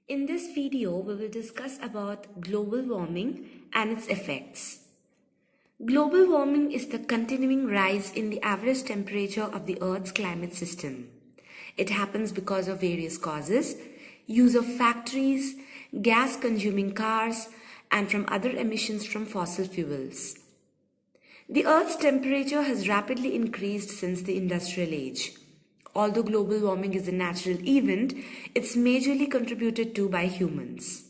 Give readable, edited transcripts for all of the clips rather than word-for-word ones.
In this video, we will discuss about global warming and its effects. Global warming is the continuing rise in the average temperature of the Earth's climate system. It happens because of various causes: use of factories, gas-consuming cars, and from other emissions from fossil fuels. The Earth's temperature has rapidly increased since the Industrial Age. Although global warming is a natural event, it's majorly contributed to by humans.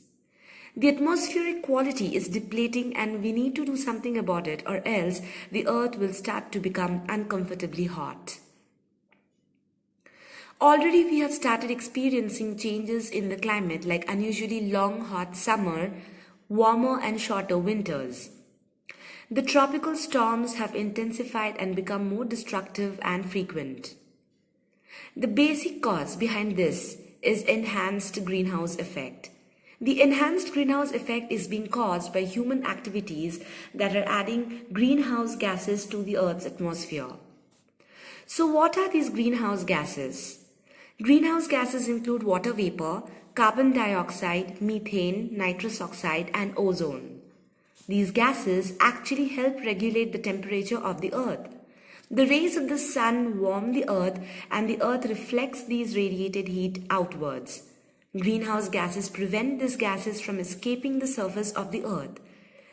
The atmospheric quality is depleting and we need to do something about it, or else the Earth will start to become uncomfortably hot. Already we have started experiencing changes in the climate, like unusually long hot summer, warmer and shorter winters. The tropical storms have intensified and become more destructive and frequent. The basic cause behind this is enhanced greenhouse effect. The enhanced greenhouse effect is being caused by human activities that are adding greenhouse gases to the Earth's atmosphere. So what are these greenhouse gases? Greenhouse gases include water vapor, carbon dioxide, methane, nitrous oxide, and ozone. These gases actually help regulate the temperature of the Earth. The rays of the sun warm the Earth and the Earth reflects these radiated heat outwards. Greenhouse gases prevent these gases from escaping the surface of the Earth.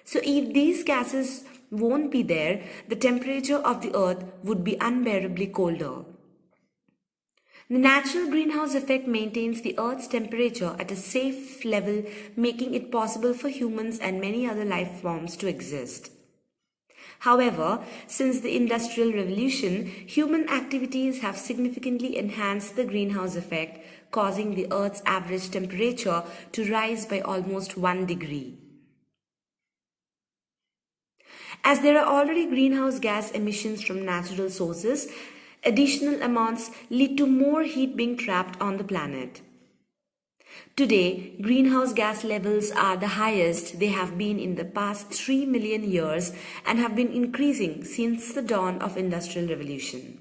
So if these gases won't be there, the temperature of the Earth would be unbearably colder. The natural greenhouse effect maintains the Earth's temperature at a safe level, making it possible for humans and many other life forms to exist. However, since the Industrial Revolution, human activities have significantly enhanced the greenhouse effect, causing the Earth's average temperature to rise by almost 1 degree. As there are already greenhouse gas emissions from natural sources, additional amounts lead to more heat being trapped on the planet. Today, greenhouse gas levels are the highest they have been in the past 3 million years and have been increasing since the dawn of Industrial Revolution.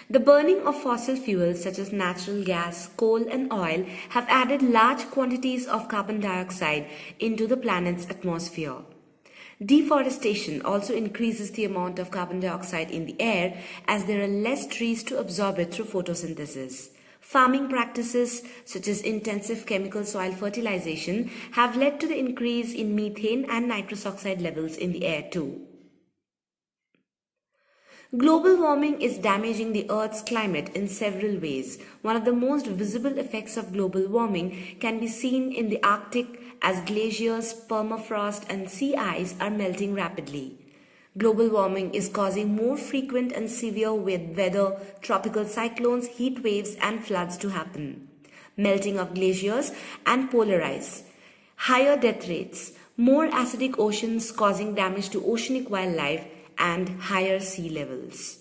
The burning of fossil fuels such as natural gas, coal and oil have added large quantities of carbon dioxide into the planet's atmosphere. Deforestation also increases the amount of carbon dioxide in the air as there are less trees to absorb it through photosynthesis. Farming practices such as intensive chemical soil fertilization have led to the increase in methane and nitrous oxide levels in the air too. Global warming is damaging the Earth's climate in several ways. One of the most visible effects of global warming can be seen in the Arctic as glaciers, permafrost and sea ice are melting rapidly. Global warming is causing more frequent and severe weather, tropical cyclones, heat waves and floods to happen. Melting of glaciers and polar ice. Higher death rates, more acidic oceans causing damage to oceanic wildlife and higher sea levels.